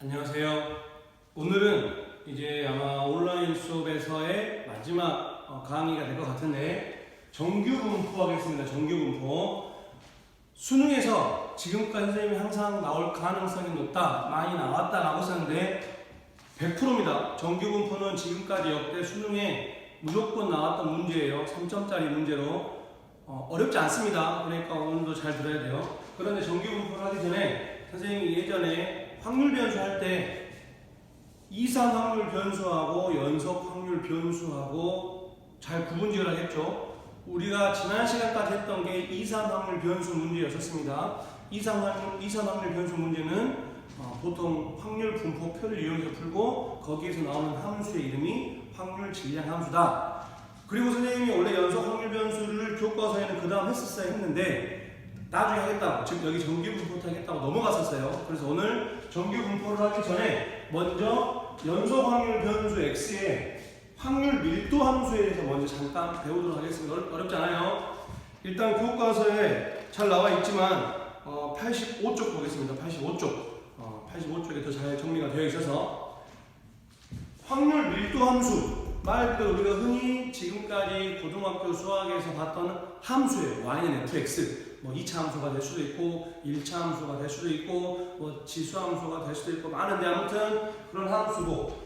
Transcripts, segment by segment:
안녕하세요. 오늘은 이제 아마 온라인 수업에서의 마지막 강의가 될 것 같은데 정규 분포 하겠습니다. 정규 분포. 수능에서 지금까지 선생님이 항상 나올 가능성이 높다, 많이 나왔다라고 썼는데 100%입니다. 정규 분포는 지금까지 역대 수능에 무조건 나왔던 문제예요. 3점짜리 문제로 어렵지 않습니다. 그러니까 오늘도 잘 들어야 돼요. 그런데 정규 분포를 하기 전에 선생님이 예전에 확률 변수 할 때 이상 확률 변수하고 연속 확률 변수하고 잘 구분지어라 했죠. 우리가 지난 시간까지 했던 게 이상 확률 변수 문제였었습니다. 이상 확률 변수 문제는 보통 확률 분포표를 이용해서 풀고 거기에서 나오는 함수의 이름이 확률 질량 함수다. 그리고 선생님이 원래 연속 확률 변수를 교과서에는 그 다음 했었어야 했는데 나중에 하겠다고, 즉 여기 정규 분포 하겠다고 넘어갔었어요. 그래서 오늘 정규 분포를 하기 전에 먼저 연속 확률 변수 x의 확률 밀도 함수에 대해서 먼저 잠깐 배우도록 하겠습니다. 어렵지 않아요. 일단 교과서에 잘 나와 있지만 85쪽 보겠습니다. 85쪽에 더 잘 정리가 되어 있어서 확률 밀도 함수 말 그대로 우리가 흔히 지금까지 고등학교 수학에서 봤던 함수예요. y는 fx. 뭐 2차 함수가 될 수도 있고 1차 함수가 될 수도 있고 뭐 지수 함수가 될 수도 있고 많은데 아무튼 그런 함수고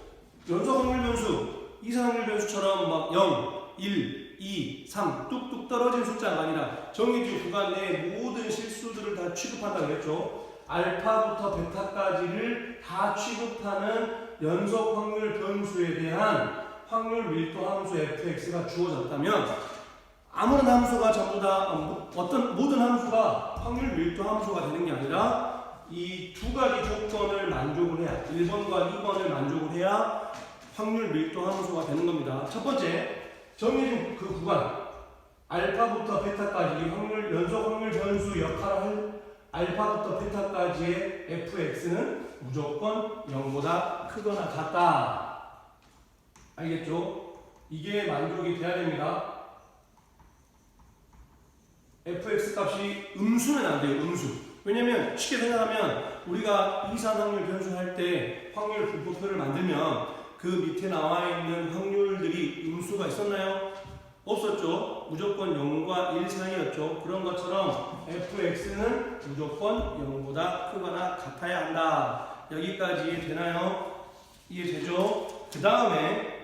연속 확률 변수, 이상 확률 변수처럼 막 0, 1, 2, 3 뚝뚝 떨어진 숫자가 아니라 정해진 구간 내의 모든 실수들을 다 취급한다고 했죠. 알파부터 베타까지를 다 취급하는 연속 확률 변수에 대한 확률 밀도 함수 fx가 주어졌다면 아무런 함수가 전부 다 모든 함수가 확률 밀도 함수가 되는 게 아니라 이 두 가지 조건을 만족을 해야 1번과 2번을 만족을 해야 확률 밀도 함수가 되는 겁니다. 첫 번째, 정해진 그 구간 알파부터 베타까지 이 연속 확률 변수 역할을 할 알파부터 베타까지의 fx는 무조건 0보다 크거나 같다. 알겠죠? 이게 만족이 돼야 됩니다. fx 값이 음수는 안 돼요. 음수. 왜냐면 쉽게 생각하면 우리가 이상 확률 변수 할 때 확률 분포표를 만들면 그 밑에 나와 있는 확률들이 음수가 있었나요? 없었죠. 무조건 0과 1 사이였죠. 그런 것처럼 fx는 무조건 0보다 크거나 같아야 한다. 여기까지 되나요? 이해되죠? 그 다음에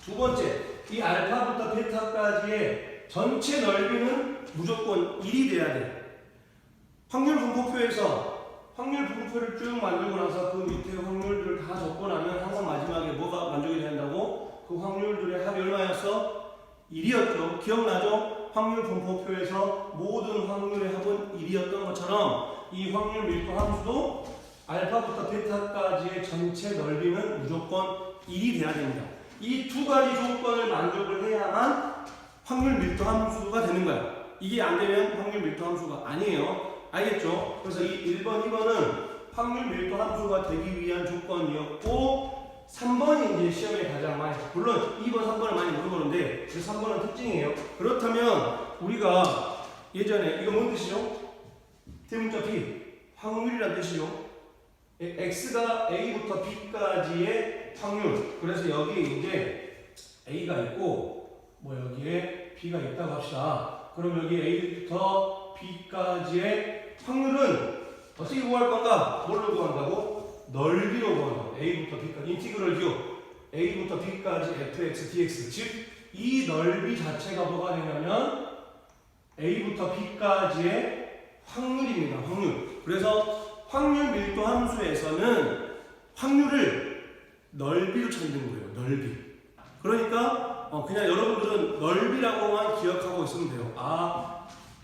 두 번째, 이 알파부터 베타까지의 전체 넓이는 무조건 1이 돼야 돼. 확률 분포표에서 확률 분포표를 쭉 만들고 나서 그 밑에 확률들을 다 적고 나면 항상 마지막에 뭐가 만족이 된다고? 그 확률들의 합이 얼마였어? 1이었죠. 기억나죠? 확률 분포표에서 모든 확률의 합은 1이었던 것처럼 이 확률 밀도 함수도 알파부터 베타까지의 전체 넓이는 무조건 1이 돼야 됩니다. 이 두 가지 조건을 만족을 해야만 확률 밀도 함수가 되는 거야. 이게 안 되면 확률 밀도 함수가 아니에요. 알겠죠? 그래서 이 1번, 2번은 확률 밀도 함수가 되기 위한 조건이었고 3번이 이제 시험에 가장 많이, 물론 2번, 3번을 많이 물어보는데 그 3번은 특징이에요. 그렇다면 우리가 예전에 이거 뭔 뜻이죠? 대문자 B, 확률이란 뜻이죠. x가 a부터 b까지의 확률. 그래서 여기 이제 a가 있고 뭐 여기에 b가 있다고 합시다. 그럼 여기 a부터 b까지의 확률은 어떻게 구할 건가? 뭘로 구한다고? 넓이로 구한다고. a부터 b까지 인티그럴 q a부터 b까지 fx dx. 즉 이 넓이 자체가 뭐가 되냐면 a부터 b까지의 확률입니다. 확률. 그래서 확률 밀도 함수에서는 확률을 넓이로 찾는 거예요. 넓이. 그러니까 그냥 여러분들은 넓이라고만 기억하고 있으면 돼요.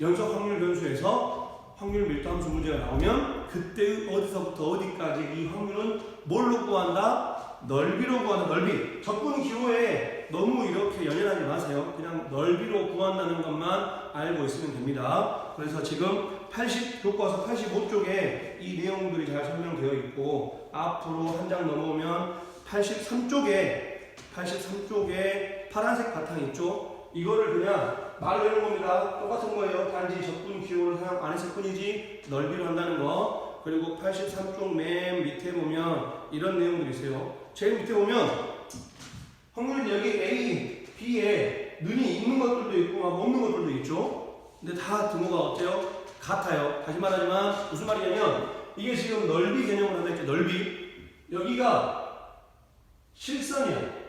연속 확률 변수에서 확률 밀도 함수 문제가 나오면 그때 어디서부터 어디까지 이 확률은 뭘로 구한다? 넓이로 구한다. 넓이. 접근 기호에 너무 이렇게 연연하지 마세요. 그냥 넓이로 구한다는 것만 알고 있으면 됩니다. 그래서 지금 교과서 85쪽에 이 내용들이 잘 설명되어 있고 앞으로 한 장 넘어오면 83쪽에 파란색 바탕 있죠? 이거를 그냥 말로 해놓은 겁니다. 똑같은 거예요. 단지 접근 기호를 사용 안 했을 뿐이지 넓이로 한다는 거. 그리고 83쪽 맨 밑에 보면 이런 내용들이 있어요. 제일 밑에 보면 확률이 여기 A, B에 눈이 있는 것들도 있고 없는 것들도 있죠. 근데 다 등호가 어때요? 같아요. 다시 말하지만 무슨 말이냐면 이게 지금 넓이 개념으로 한다 했죠. 넓이. 여기가 실선이야.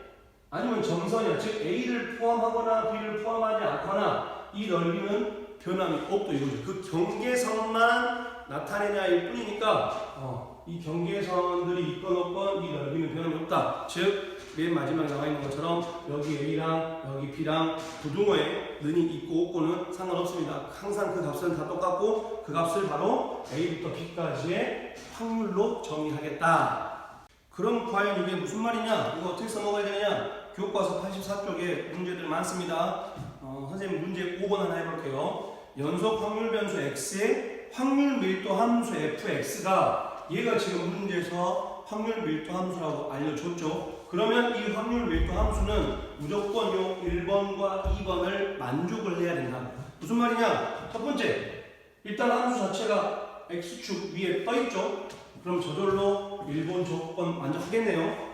아니면 점선이야. 즉 A를 포함하거나 B를 포함하지 않거나 이 넓이는 변함이 없다 이거죠. 그 경계선만 나타내냐일 뿐이니까 이 경계선들이 있건 없건 이 넓이는 변함이 없다. 즉 맨 마지막에 나와 있는 것처럼 여기 A랑 여기 B랑 부등호에 는이 있고 없고는 상관없습니다. 항상 그 값은 다 똑같고 그 값을 바로 A부터 B까지의 확률로 정의하겠다. 그럼 과연 이게 무슨 말이냐? 이거 어떻게 써먹어야 되느냐? 교과서 84쪽에 문제들 많습니다. 선생님 문제 5번 하나 해볼게요. 연속 확률 변수 x의 확률 밀도 함수 fx가 얘가 지금 문제에서 확률 밀도 함수라고 알려줬죠. 그러면 이 확률 밀도 함수는 무조건 요 1번과 2번을 만족을 해야 된다. 무슨 말이냐? 첫 번째, 일단 함수 자체가 x축 위에 떠있죠. 그럼 저절로 1번 조건 만족하겠네요.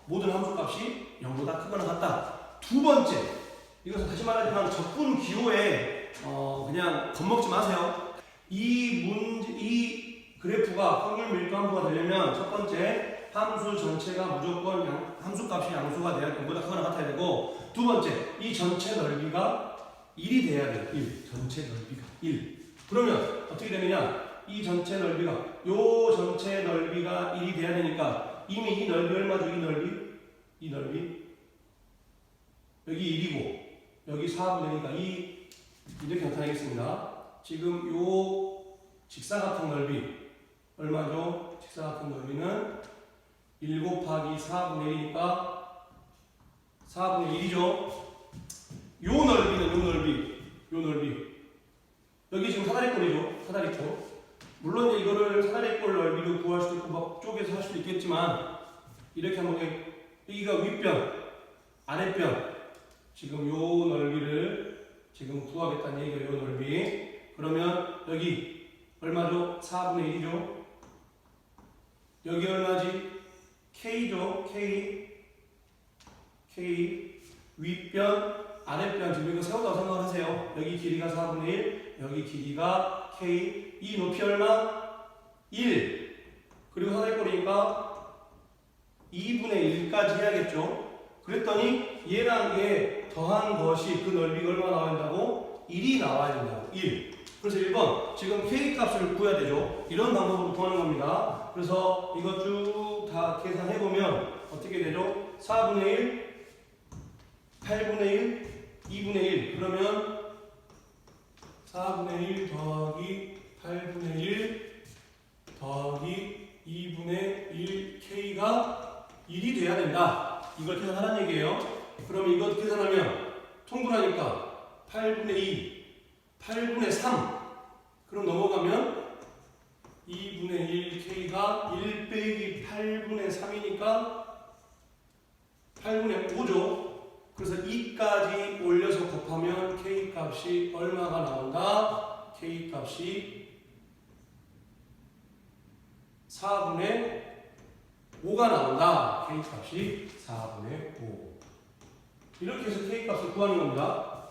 모든 함수 값이 0보다 크거나 같다. 두 번째, 이것은 다시 말하지만 적분 기호에 그냥 겁먹지 마세요. 이 그래프가 확률 밀도 함수가 되려면 첫 번째, 함수 전체가 무조건 함수 값이 양수가 돼야 0보다 크거나 같아야 되고, 두 번째, 이 전체 넓이가 1이 돼야 돼요. 1. 전체 넓이가 1. 그러면 어떻게 되느냐? 이 전체 넓이가, 요 전체 넓이가 1이 돼야 되니까 이미 이 넓이 얼마죠? 이 넓이? 이 넓이? 여기 1이고 여기 4분의 2가 이렇게 나타내겠습니다. 지금 요 직사각형 넓이 얼마죠? 직사각형 넓이는 1 곱하기 4분의 1이니까 4분의 1이죠. 요 넓이는 요 넓이 여기 지금 사다리꼴이죠. 사다리꼴. 물론 이거를 사다리꼴 넓이로 구할 수도 있고 막 쪼개서 할 수도 있겠지만 이렇게 한번 여기가 윗변, 아랫변 지금 요 넓이를 지금 구하겠다는 얘기예요. 요 넓이. 그러면 여기 얼마죠? 4분의 1이죠. 여기 얼마지? K죠. K 윗변, 아랫변 지금 이거 세웠다고 생각을 하세요. 여기 길이가 4분의 1, 여기 길이가 K. 이 높이 얼마? 1. 그리고 사다리꼴이니까 2분의 1까지 해야겠죠. 그랬더니 얘랑 얘 더한 것이 그 넓이가 얼마 나와야 된다고? 1이 나와야 된다고. 1. 그래서 1번 지금 K 값을 구해야 되죠. 이런 방법으로 구하는 겁니다. 그래서 이거 쭉 다 계산해보면 어떻게 되죠? 4분의 1, 8분의 1, 2분의 1. 그러면 4분의 1 더하기 8분의 1 더하기 2분의 1 K가 1이 돼야 된다. 이걸 계산하라는 얘기예요. 그러면 이거 계산하면 통분하니까 8분의 2, 8분의 3. 그럼 넘어가면 2분의 1 K가 1 빼기 8분의 3이니까 8분의 5죠. 그래서 2까지 올려서 곱하면 K 값이 얼마가 나온다? K 값이 4분의 5가 나온다. K 값이 4분의 5. 이렇게 해서 K 값을 구하는 겁니다.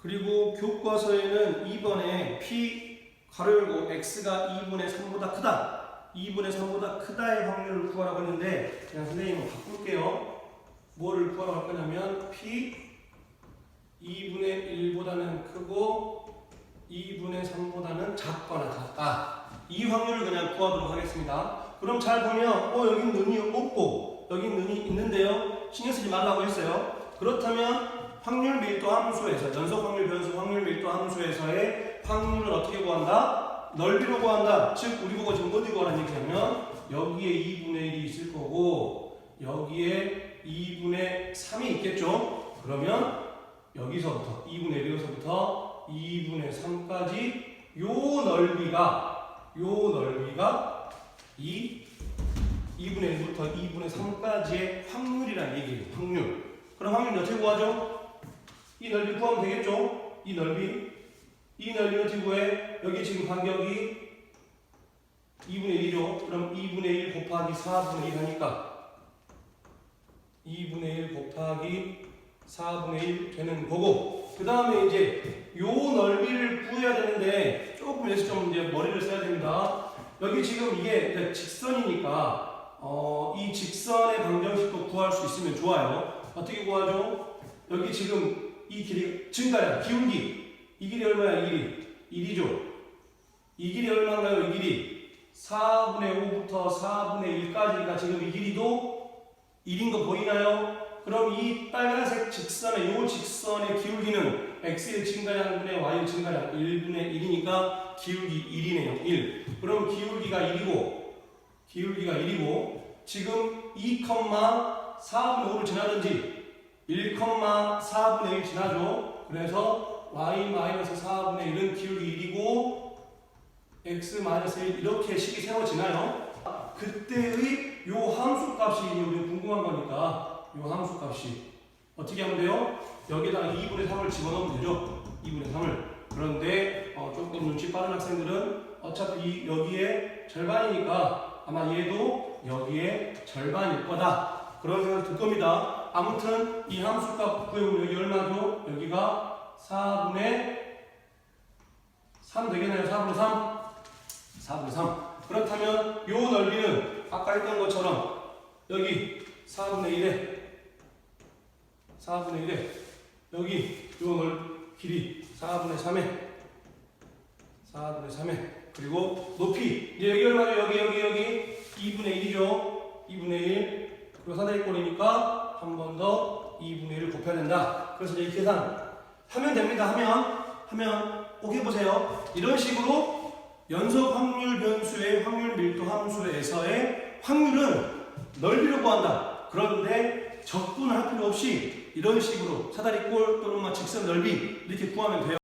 그리고 교과서에는 2번에 P 가로 열고 X가 2분의 3보다 크다. 2분의 3보다 크다의 확률을 구하라고 했는데 그냥 선생님은 바꿀게요. 뭐를 구하라고 할 거냐면 P 2분의 1보다는 크고 2분의 3보다는 작거나 같다. 이 확률을 그냥 구하도록 하겠습니다. 그럼 잘 보면 여긴 눈이 없고 여긴 눈이 있는데요. 신경 쓰지 말라고 했어요. 그렇다면 확률 밀도 함수에서 연속 확률 변수 확률 밀도 함수에서의 확률을 어떻게 구한다? 넓이로 구한다. 즉 우리 보고 지금 어디 구하라는 얘기냐면 여기에 2분의 1이 있을 거고 여기에 2분의 3이 있겠죠. 그러면 여기서부터 2분의 1에서부터 2분의 3까지 요 넓이가 2분의 1부터 2분의 3까지의 확률이라는 얘기예요. 확률. 그럼 확률 어떻게 구하죠? 이 넓이 구하면 되겠죠? 이 넓이 어떻게 구해? 여기 지금 간격이 2분의 1이죠. 그럼 2분의 1 곱하기 4분의 1 하니까 2분의 1 곱하기 4분의 1 되는 거고, 그 다음에 이제 요 넓이를 구해야 되는데 조금 여기서 좀 이제 머리를 써야 됩니다. 여기 지금 이게 직선이니까 이 직선의 방정식도 구할 수 있으면 좋아요. 어떻게 구하죠? 여기 지금 이 길이 증가량, 기울기, 이 길이 얼마야? 이 길이 1이죠. 이 길이 얼마인가요? 이 길이 4분의 5부터 4분의 1까지니까 지금 이 길이도 1인 거 보이나요? 그럼 이 빨간색 직선의 요 직선의 기울기는 x의 증가량분의 y의 증가량 1분의 1이니까 기울기 1이네요. 1. 그럼 기울기가 1이고 지금 2,4분의 5를 지나든지 1,4분의 1 지나죠. 그래서 y-4분의 1은 기울기 1이고 x-1 이렇게 식이 세워지나요? 그때의 요 함수값이 우리 궁금한 거니까 요 함수값이 어떻게 하면 돼요? 여기다가 2분의 3을 집어넣으면 되죠. 2분의 3을. 그런데 조금 눈치 빠른 학생들은 어차피 여기에 절반이니까 아마 얘도 여기에 절반일 거다. 그런 생각 들 겁니다. 아무튼 이 함수값 구해보면 여기 얼마죠? 여기가 4분의 3 되겠나요? 4분의 3? 4분의 3. 그렇다면 요 넓이는 아까 했던 것처럼 여기 4분의 1에 4분의 1에 여기 요 길이 4분의 3에 4분의 3에 그리고 높이 이제 여기 얼마죠? 여기 2분의 1이죠. 2분의 1 그리고 사다리꼴이니까 한 번 더 2분의 1을 곱해야 된다. 그래서 이제 계산 하면 됩니다. 하면 꼭 해보세요. 이런 식으로 연속 확률 변수의 확률 밀도 함수에서의 확률은 넓이를 구한다. 그런데 적분을 할 필요 없이 이런 식으로 사다리꼴 또는 직선 넓이 이렇게 구하면 돼요.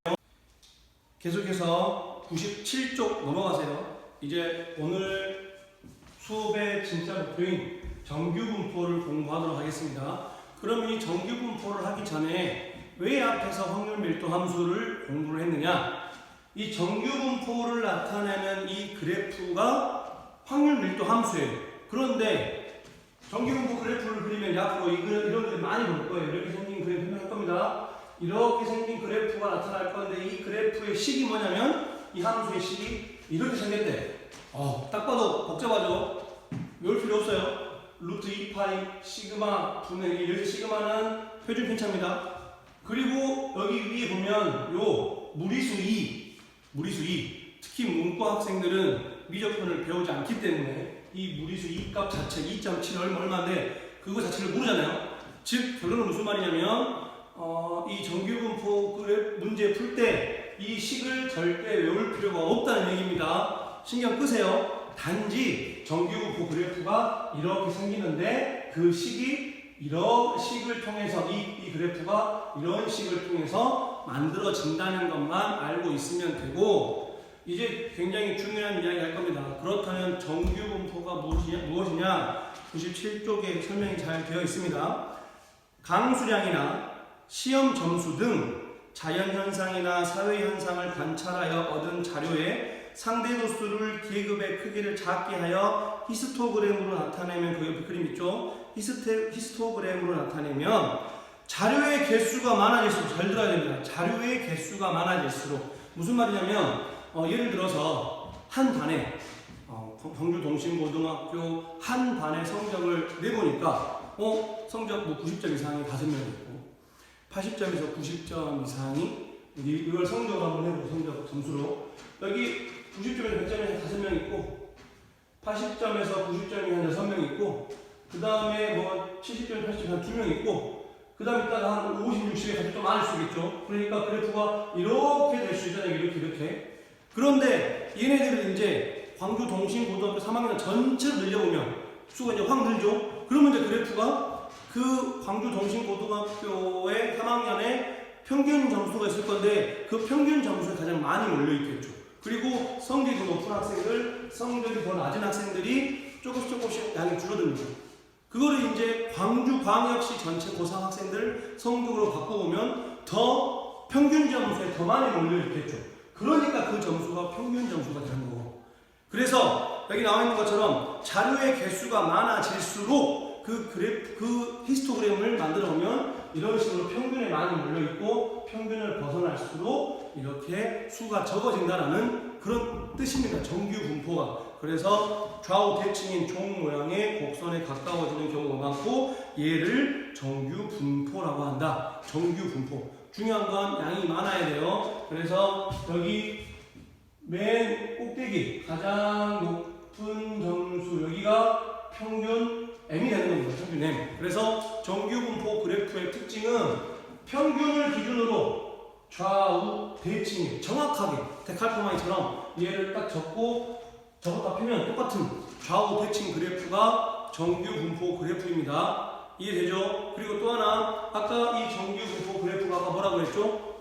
계속해서 97쪽 넘어가세요. 이제 오늘 수업의 진짜 목표인 정규분포를 공부하도록 하겠습니다. 그럼 이 정규분포를 하기 전에 왜 앞에서 확률 밀도 함수를 공부를 했느냐? 이 정규분포를 나타내는 이 그래프가 확률 밀도 함수예요. 그런데 정규분포 그래프를 그리면 앞으로 이런 그래프 많이 볼 거예요. 이렇게 생긴 그래프 설명할 겁니다. 이렇게 생긴 그래프가 나타날 건데 이 그래프의 식이 뭐냐면 이 함수의 식이 이렇게 생겼대. 딱 봐도 복잡하죠? 외울 필요 없어요. 루트 2파이 시그마 분의 1. 여기 시그마는 표준 편차입니다. 그리고 여기 위에 보면 요 무리수 2 특히 문과 학생들은 미적분을 배우지 않기 때문에 이 무리수 2 값 자체 2.7 얼마인데 그거 자체를 모르잖아요. 즉 결론은 무슨 말이냐면 이 정규분포 문제 풀 때 이 식을 절대 외울 필요가 없다는 얘기입니다. 신경 끄세요. 단지 정규분포 그래프가 이렇게 생기는데 그 식이 이런 식을 통해서 이 그래프가 이런 식을 통해서 만들어진다는 것만 알고 있으면 되고, 이제 굉장히 중요한 이야기 할 겁니다. 그렇다면 정규분포가 무엇이냐? 97쪽에 설명이 잘 되어 있습니다. 강수량이나 시험 점수 등 자연현상이나 사회현상을 관찰하여 얻은 자료에 상대도수를 계급의 크기를 작게 하여 히스토그램으로 나타내면, 그 옆에 그림 있죠? 히스토그램으로 나타내면 자료의 개수가 많아질수록, 잘 들어야 됩니다. 자료의 개수가 많아질수록 무슨 말이냐면 예를 들어서 한 반에 광주동신고등학교 한 반의 성적을 내보니까 성적 90점 이상이 5명 있고 80점에서 90점 이상이, 이걸 성적으로 한번 해보고 성적 점수로 여기 90점에서 100점이 5명 있고 80점에서 90점이 한 6명 있고 그 다음에 70점, 80점 한 2명 있고 그 다음에 있다가 한 50, 60에 가서 좀 많을 수 있겠죠. 그러니까 그래프가 이렇게 될 수 있잖아요. 이렇게. 그런데 얘네들은 이제 광주동신고등학교 3학년 전체를 늘려보면 수가 이제 확 늘죠. 그러면 이제 그래프가 그 광주동신고등학교의 3학년에 평균 점수가 있을 건데 그 평균 점수에 가장 많이 몰려있겠죠. 그리고 성적이 더 높은 학생들, 성적이 더 낮은 학생들이 조금씩 양이 줄어듭니다. 그거를 이제 광주광역시 전체 고3 학생들 성적으로 바꿔보면 더 평균 점수에 더 많이 몰려있겠죠. 그러니까 그 점수가 평균 점수가 되는 거고. 그래서 여기 나와 있는 것처럼 자료의 개수가 많아질수록 그 히스토그램을 만들어 보면 이런 식으로 평균에 많이 몰려있고 평균을 벗어날수록 이렇게 수가 적어진다라는 그런 뜻입니다. 정규 분포가. 그래서 좌우 대칭인 종 모양의 곡선에 가까워지는 경우가 많고 얘를 정규 분포라고 한다. 정규 분포. 중요한 건 양이 많아야 돼요. 그래서 여기 맨 꼭대기 가장 높은 점수 여기가 평균 M이 되는 겁니다. 평균 M. 그래서 정규 분포 그래프의 특징은 평균을 기준으로 좌우 대칭이 정확하게 데칼코마니처럼 얘를 딱 적고 저것다 펴면 똑같은 좌우 대칭 그래프가 정규 분포 그래프입니다. 이해되죠? 그리고 또 하나 아까 이 정규 분포 그래프가 아까 뭐라고 했죠?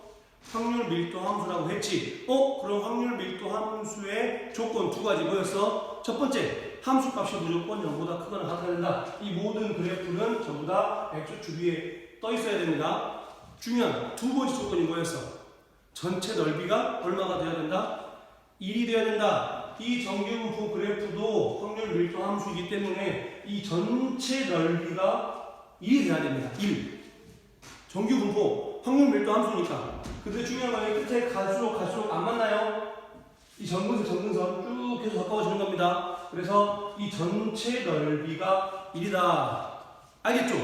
확률 밀도 함수라고 했지. 그럼 확률 밀도 함수의 조건 두 가지 뭐였어? 첫 번째, 함수 값이 무조건 0보다 크거나 같아야 된다. 이 모든 그래프는 전부 다 X축 위에 떠 있어야 됩니다. 중요한 두 번째 조건이 뭐였어? 전체 넓이가 얼마가 돼야 된다? 1이 돼야 된다. 이 정규 분포 그래프도 확률 밀도 함수이기 때문에 이 전체 넓이가 1이 돼야 됩니다. 1. 정규 분포 확률 밀도 함수니까. 근데 중요한 건 끝에 갈수록 안 맞나요? 이 정근선 쭉 계속 가까워지는 겁니다. 그래서 이 전체 넓이가 1이다. 알겠죠?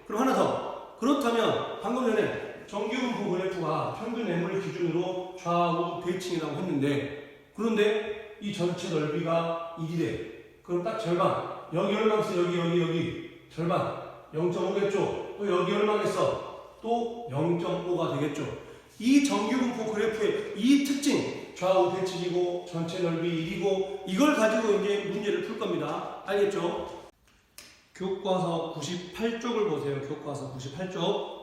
그럼 하나 더. 그렇다면 방금 전에 정규 분포 그래프가 평균 M을 기준으로 좌우 대칭이라고 했는데 그런데 이 전체 넓이가 1이래. 그럼 딱 절반. 여기 얼마겠어? 여기 절반. 0.5겠죠? 또 여기 얼마겠어? 또 0.5가 되겠죠? 이 정규 분포 그래프의 이 특징, 좌우 대칭이고 전체 넓이 1이고 이걸 가지고 이제 문제를 풀 겁니다. 알겠죠? 교과서 98쪽을 보세요. 교과서 98쪽.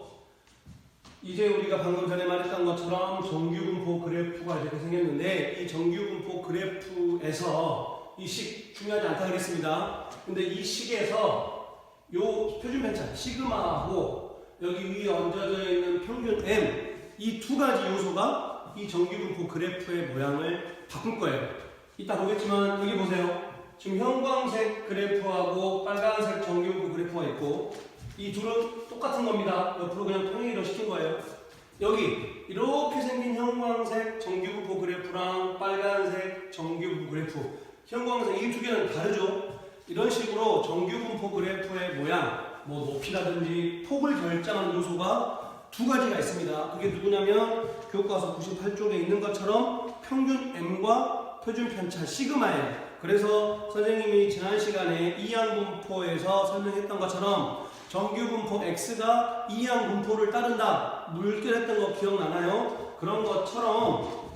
이제 우리가 방금 전에 말했던 것처럼 정규 분포 그래프가 이렇게 생겼는데 이 정규 분포 그래프에서 이 식 중요하지 않다 그랬습니다. 근데 이 식에서 요 표준 편차 시그마하고 여기 위에 얹어져 있는 평균 M 이 두 가지 요소가 이 정규 분포 그래프의 모양을 바꿀 거예요. 이따 보겠지만 여기 보세요. 지금 형광색 그래프하고 빨간색 정규 분포 그래프가 있고 이 둘은 똑같은 겁니다. 옆으로 그냥 통일을 시킨 거예요. 여기 이렇게 생긴 형광색 정규 분포 그래프랑 빨간색 정규 분포 그래프 형광색 이 두 개는 다르죠. 이런 식으로 정규 분포 그래프의 모양 뭐 높이라든지 폭을 결정하는 요소가 두 가지가 있습니다. 그게 누구냐면 교과서 98쪽에 있는 것처럼 평균 M과 표준 편차 시그마예요. 그래서 선생님이 지난 시간에 이항 분포에서 설명했던 것처럼 정규 분포 X가 이항 분포를 따른다. 물결했던 거 기억나나요? 그런 것처럼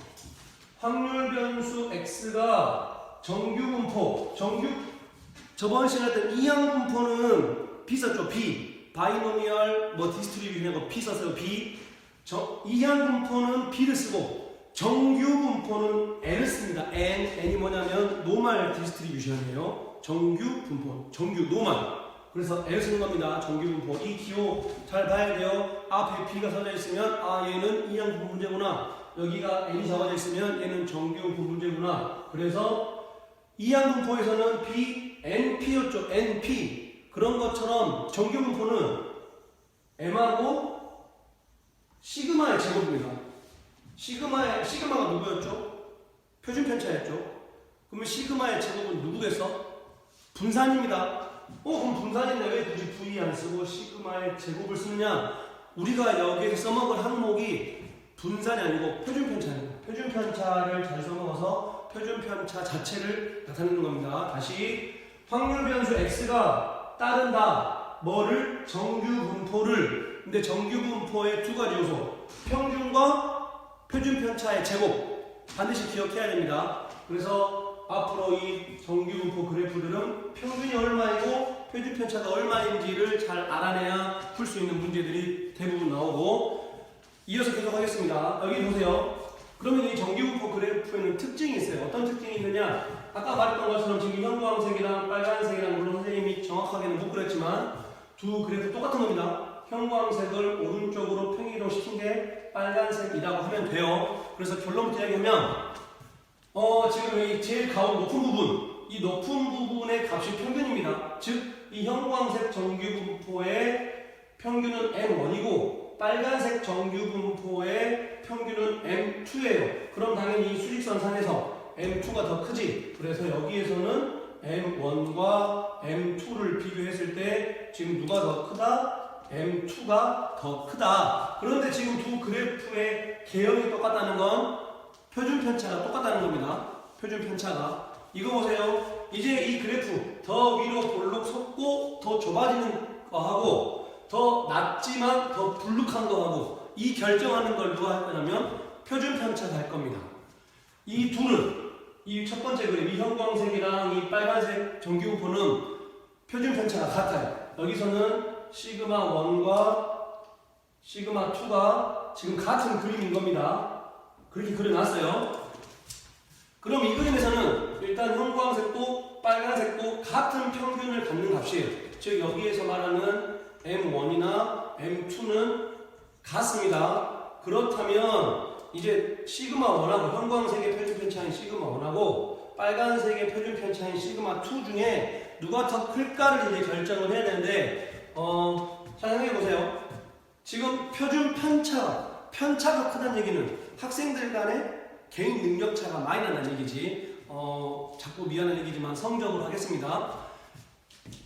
확률 변수 X가 정규 분포, 저번 시간에 했던 이항 분포는 B 썼죠. B. 바이노미얼 디스트리뷰션이라고 B 썼어요. B. 이항 분포는 B를 쓰고 정규 분포는 N을 씁니다. N이 뭐냐면 노멀 디스트리뷰션이에요. 정규 분포, 정규 노멀. 그래서 N을 쓰는 겁니다. 정규 분포. 이 기호 잘 봐야 돼요. 앞에 B가 써져 있으면 얘는 이항 분포 문제구나. 여기가 N이 적어져 있으면 얘는 정규 분포 문제구나. 그래서 이항 분포에서는 B, NP였죠. NP. 그런 것처럼 정규 분포는 M하고 시그마의 제곱입니다. 시그마가 누구였죠? 표준 편차였죠. 그러면 시그마의 제곱은 누구겠어? 분산입니다. 그럼 분산인데 왜 굳이 V 안 쓰고 시그마의 제곱을 쓰느냐? 우리가 여기에서 써먹을 항목이 분산이 아니고 표준 편차입니다. 표준 편차를 잘 써먹어서 표준 편차 자체를 나타내는 겁니다. 다시 확률 변수 X가 따른다. 뭐를? 정규 분포를. 근데 정규 분포의 두 가지 요소. 평균과 표준 편차의 제곱. 반드시 기억해야 됩니다. 그래서 앞으로 이 정규 분포 그래프들은 평균이 얼마이고 표준 편차가 얼마인지를 잘 알아내야 풀 수 있는 문제들이 대부분 나오고 이어서 계속 하겠습니다. 여기 보세요. 그러면 이 정규 분포 그래프에는 특징이 있어요. 어떤 특징이 있느냐? 아까 말했던 것처럼 지금 형광색이랑 빨간색이랑 물론 선생님이 정확하게는 못 그렸지만 두 그래프 똑같은 겁니다. 형광색을 오른쪽으로 평행이동 시킨 게 빨간색이라고 하면 돼요. 그래서 결론부터 얘기하면 지금 이 제일 가운 높은 부분 이 높은 부분의 값이 평균입니다. 즉, 이 형광색 정규 분포의 평균은 M1이고 빨간색 정규 분포의 평균은 M2예요. 그럼 당연히 이 수직선상에서 M2가 더 크지. 그래서 여기에서는 M1과 M2를 비교했을 때 지금 누가 더 크다? M2가 더 크다. 그런데 지금 두 그래프의 개형이 똑같다는 건 표준 편차가 똑같다는 겁니다. 표준 편차가. 이거 보세요. 이제 이 그래프 더 위로 볼록 솟고 더 좁아지는 거하고 더 낮지만 더 불룩한 거하고 이 결정하는 걸 누가 할 거냐면 표준 편차가 할 겁니다. 이 둘은 이 첫 번째 그림, 이 형광색이랑 이 빨간색 정규분포는 표준 편차가 같아요. 여기서는 시그마 1과 시그마 2가 지금 같은 그림인 겁니다. 그렇게 그려놨어요. 그럼 이 그림에서는 일단 형광색도 빨간색도 같은 평균을 갖는 값이에요. 즉 여기에서 말하는 M1이나 M2는 같습니다. 그렇다면 이제 시그마 1하고 형광색의 표준 편차인 시그마 1하고 빨간색의 표준 편차인 시그마 2 중에 누가 더 클까를 이제 결정을 해야 되는데 자 생각해 보세요. 지금 표준 편차가 크다는 얘기는 학생들 간의 개인 능력 차가 많이 난다는 얘기지. 자꾸 미안한 얘기지만 성적으로 하겠습니다.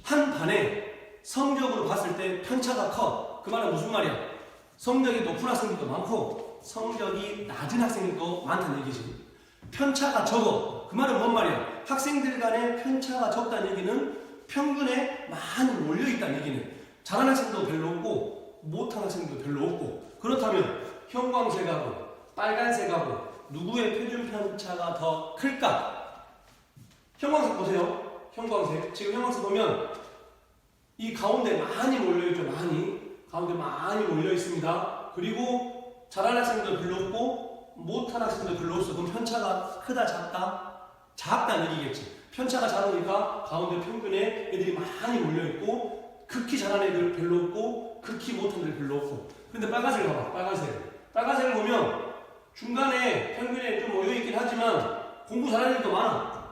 한 반에 성적으로 봤을 때 편차가 커. 그 말은 무슨 말이야? 성적이 높은 학생들도 많고 성적이 낮은 학생들도 많다는 얘기지. 편차가 적어. 그 말은 뭔 말이야? 학생들 간의 편차가 적다는 얘기는 평균에 많이 몰려있다는 얘기는 잘하는 학생도 별로 없고 못하는 학생도 별로 없고. 그렇다면 형광색하고 빨간색하고 누구의 표준 편차가 더 클까? 형광색 보세요. 형광색. 지금 형광색 보면 이 가운데 많이 몰려있죠. 가운데 많이 몰려있습니다. 그리고 잘하는 학생도 별로 없고 못하는 학생도 별로 없어. 그럼 편차가 크다 작다? 작다는 얘기겠지. 편차가 작으니까 가운데 평균에 애들이 많이 몰려있고 극히 잘하는 애들 별로 없고 극히 못하는 애들 별로 없고. 근데 빨간색을 봐봐. 빨간색을 보면 중간에 평균에 좀 모여있긴 하지만 공부 잘하는 애들도 많아.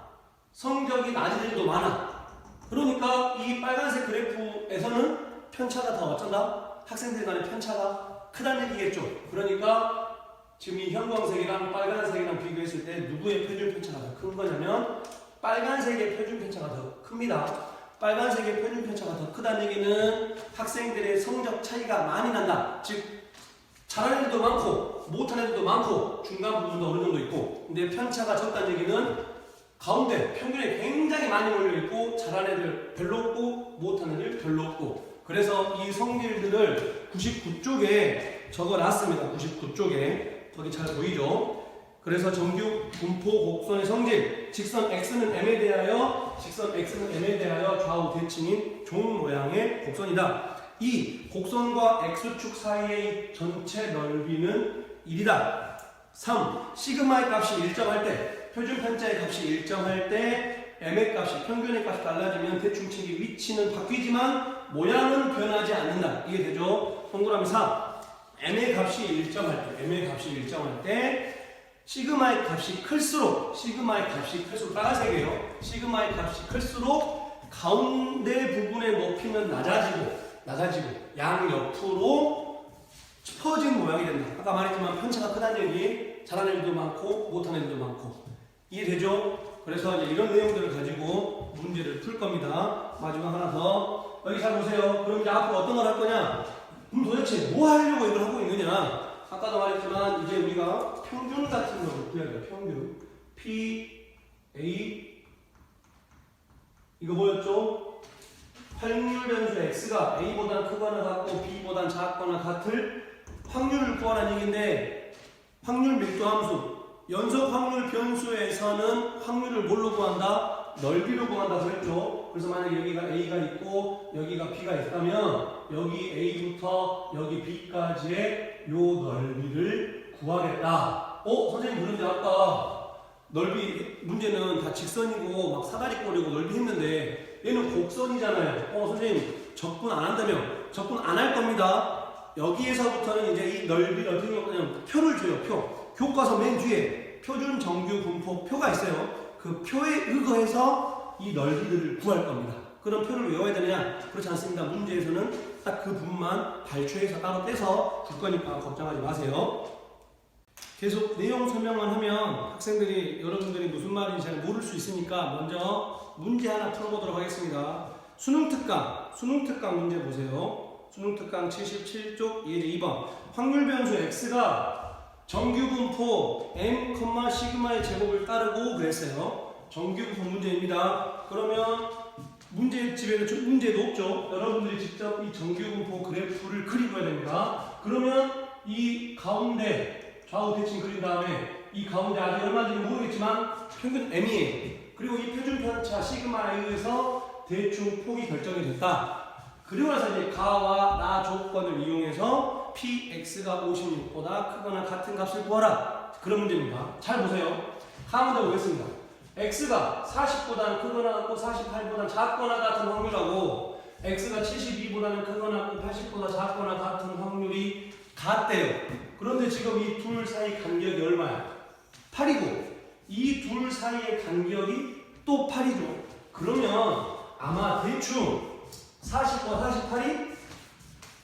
성적이 낮은 애들도 많아. 그러니까 이 빨간색 그래프에서는 편차가 더 어쩐다? 학생들 간의 편차가 크다는 얘기겠죠. 그러니까 지금 이 형광색이랑 빨간색이랑 비교했을 때 누구의 표준 편차가 더 큰 거냐면 빨간색의 표준 편차가 더 큽니다. 빨간색의 표준 편차가 더 크다는 얘기는 학생들의 성적 차이가 많이 난다. 즉 잘하는 애들도 많고 못하는 애들도 많고 중간 부분도 어느 정도 있고. 근데 편차가 적다는 얘기는 가운데 평균에 굉장히 많이 몰려있고 잘하는 애들 별로 없고 못하는 애들 별로 없고. 그래서 이 성질들을 99쪽에 적어놨습니다. 99쪽에 거기 잘 보이죠? 그래서 정규 분포 곡선의 성질 직선 x는 m에 대하여 좌우 대칭인 종 모양의 곡선이다. 이 곡선과 x축 사이의 전체 넓이는 1이다. 3. 시그마의 값이 일정할 때 표준 편차의 값이 일정할 때 m의 값이 평균의 값이 달라지면 대충책의 위치는 바뀌지만 모양은 변하지 않는다. 이게 되죠? 동그라미 4. m의 값이 일정할 때 시그마의 값이 클수록 빨간색이에요. 시그마의 값이 클수록 가운데 부분의 높이는 낮아지고 양옆으로 퍼진 모양이 된다. 아까 말했지만 편차가 크다는 얘기, 잘하는 애들도 많고 못하는 애들도 많고. 이해되죠? 그래서 이제 이런 내용들을 가지고 문제를 풀 겁니다. 마지막 하나 더. 여기 잘 보세요. 그럼 이제 앞으로 어떤 걸 할 거냐? 그럼 도대체 뭐 하려고 이걸 하고 있느냐? 아까도 말했지만 이제 우리가 평균 같은 걸 구해야 돼요. 평균. P, A 이거 뭐였죠? 확률 변수 X가 A보다 크거나 같고 B보다 작거나 같을 확률을 구하라는 얘기인데 확률 밀도 함수 연속 확률 변수에서는 확률을 뭘로 구한다? 넓이로 구한다고 했죠. 그래서 만약에 여기가 A가 있고 여기가 B가 있다면 여기 A부터 여기 B까지의 요 넓이를 구하겠다. 선생님 그런데 아까 넓이 문제는 다 직선이고 막 사다리꼴이고 넓이 했는데 얘는 곡선이잖아요. 선생님 적분 안 한다며? 적분 안 할 겁니다. 여기에서부터는 이제 이 넓이를 어떻게 할 거냐면 표를 줘요. 교과서 맨 뒤에 표준 정규 분포 표가 있어요. 그 표에 의거해서 이 넓이들을 구할 겁니다. 그럼 표를 외워야 되느냐? 그렇지 않습니다. 문제에서는 딱 그 부분만 발췌해서 따로 떼서 줄 거니까 걱정하지 마세요. 계속 내용 설명만 하면 학생들이 여러분들이 무슨 말인지 잘 모를 수 있으니까 먼저 문제 하나 풀어보도록 하겠습니다. 수능특강 문제 보세요. 수능특강 77쪽 예제 2번 확률 변수 x가 정규분포 m, 시그마의 제곱을 따르고 그랬어요. 정규분포 문제입니다. 그러면 문제집에는 문제도 없죠. 여러분들이 직접 이 정규분포 그래프를 그리고야 됩니다. 그러면 이 가운데 좌우 대칭 그린 다음에 이 가운데 아직 얼마인지 모르겠지만 평균 m이에요. 그리고 이 표준편차 시그마에 의해서 대충 폭이 결정이 됐다. 그리고 나서 이제 가와 나 조건을 이용해서 px가 56보다 크거나 같은 값을 구하라. 그런 문제입니다. 잘 보세요. 가 문제 보겠습니다. x가 40보다는 크거나 같고 48보다는 작거나 같은 확률하고 x가 72보다는 크거나 같고 80보다 작거나 같은 확률이 같대요. 그런데 지금 이 둘 사이 간격이 얼마야? 8이고 이 둘 사이의 간격이 또 8이죠. 그러면 아마 대충 40과 48이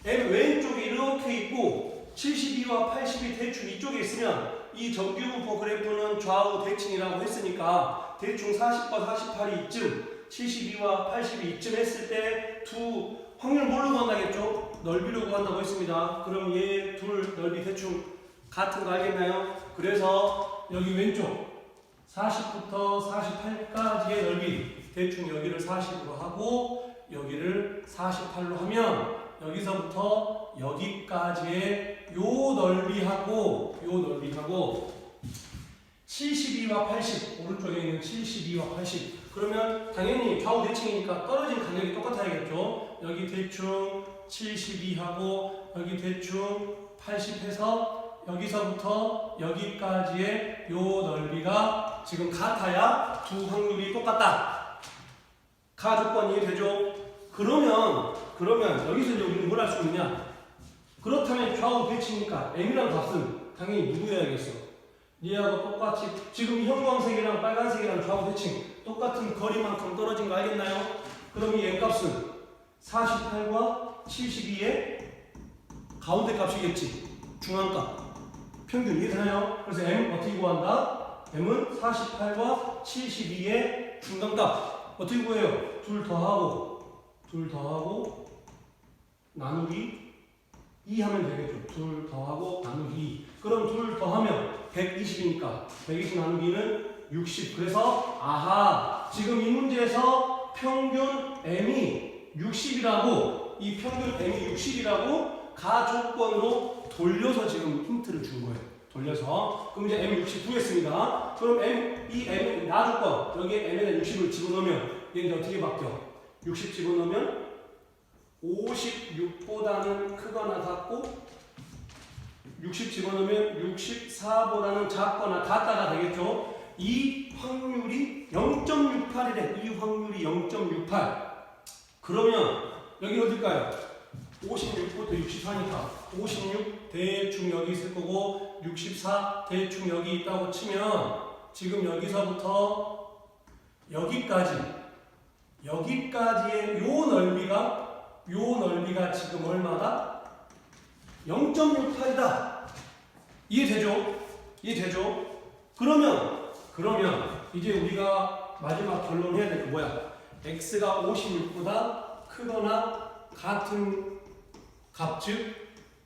m 왼쪽에 이렇게 있고 72와 80이 대충 이쪽에 있으면 이 정규분포 그래프는 좌우 대칭이라고 했으니까 대충 40과 48이 이쯤 72와 80이 이쯤 했을 때 두 확률 뭘로 구한다겠죠? 넓이로 구한다고 했습니다. 그럼 얘 둘 넓이 대충 같은 거 알겠나요? 그래서 여기 왼쪽 40부터 48까지의 넓이 대충 여기를 40으로 하고 여기를 48로 하면 여기서부터 여기까지의 요 넓이하고 72와 80 오른쪽에 있는 72와 80 그러면 당연히 좌우 대칭이니까 떨어진 간격이 똑같아야겠죠. 여기 대충 72하고 여기 대충 80 해서 여기서부터 여기까지의 요 넓이가 지금 같아야 두 확률이 똑같다. 가 조건 이해되죠? 그러면 여기서 이제 우리는 뭘 할 수 있냐? 그렇다면 좌우 대칭이니까 m이라는 값은 당연히 누구여야겠어? 얘하고 똑같이 지금 형광색이랑 빨간색이랑 좌우 대칭 똑같은 거리만큼 떨어진 거 알겠나요? 그럼 이 m값은 48과 72의 가운데 값이겠지. 중앙값. 평균 이해되나요? 그래서 m 어떻게 구한다? m은 48과 72의 중간값. 어떻게 구해요? 둘 더하고 나누기 2 하면 되겠죠. 둘 더하고 나누기 2. 그럼 둘 더하면 120이니까 120 나누기는 60. 그래서 아하 지금 이 문제에서 평균 m이 60이라고 이 평균 m이 60이라고 가조건으로 돌려서 지금 힌트를 준 거예요. 돌려서 그럼 이제 m 60 구했습니다. 그럼 이 m 나조건 여기에 m에다 60을 집어넣으면 얘는 어떻게 바뀌어? 60 집어넣으면 56보다는 크거나 같고 60 집어넣으면 64보다는 작거나 같다가 되겠죠. 이 확률이 0.68이래. 이 확률이 0.68. 그러면 여기 어딜까요? 56부터 64니까 56 대충 여기 있을 거고 64 대충 여기 있다고 치면 지금 여기서부터 여기까지의 요 넓이가 지금 얼마다? 0.68이다. 이해되죠? 그러면 이제 우리가 마지막 결론 해야 될 게 뭐야? x가 56보다 크거나 같은 값, 즉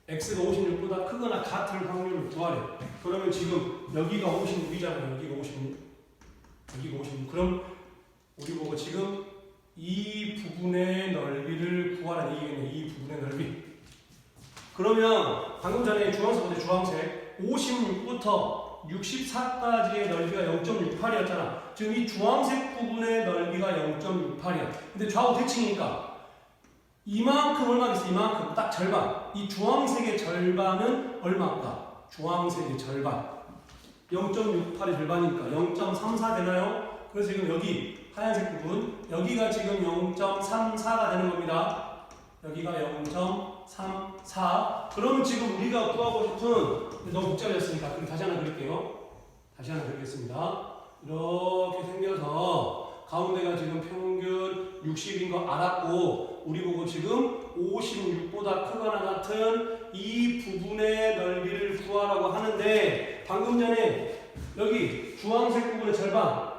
x가 56보다 크거나 같은 확률을 구하래. 그러면 지금 여기가 56이잖아요. 여기가 56. 그럼 우리 보고 지금 이 부분의 넓이를 구하라는 얘기겠네. 이 부분의 넓이. 그러면 방금 전에 주황색 56부터 64까지의 넓이가 0.68이었잖아. 지금 이 주황색 부분의 넓이가 0.68이야. 근데 좌우 대칭이니까 이만큼 얼마겠어? 이만큼 딱 절반. 이 주황색의 절반은 얼마일까? 주황색의 절반 0.68의 절반이니까 0.34 되나요? 그래서 지금 여기 하얀색 부분 여기가 지금 0.34가 되는 겁니다. 여기가 0.34. 그러면 지금 우리가 구하고 싶은 너무 복잡해졌으니까 그럼 다시 하나 그릴게요. 다시 하나 그리겠습니다. 이렇게 생겨서 가운데가 지금 평균 60인 거 알았고 우리 보고 지금 56보다 크거나 같은 이 부분의 넓이를 구하라고 하는데 방금 전에 여기 주황색 부분의 절반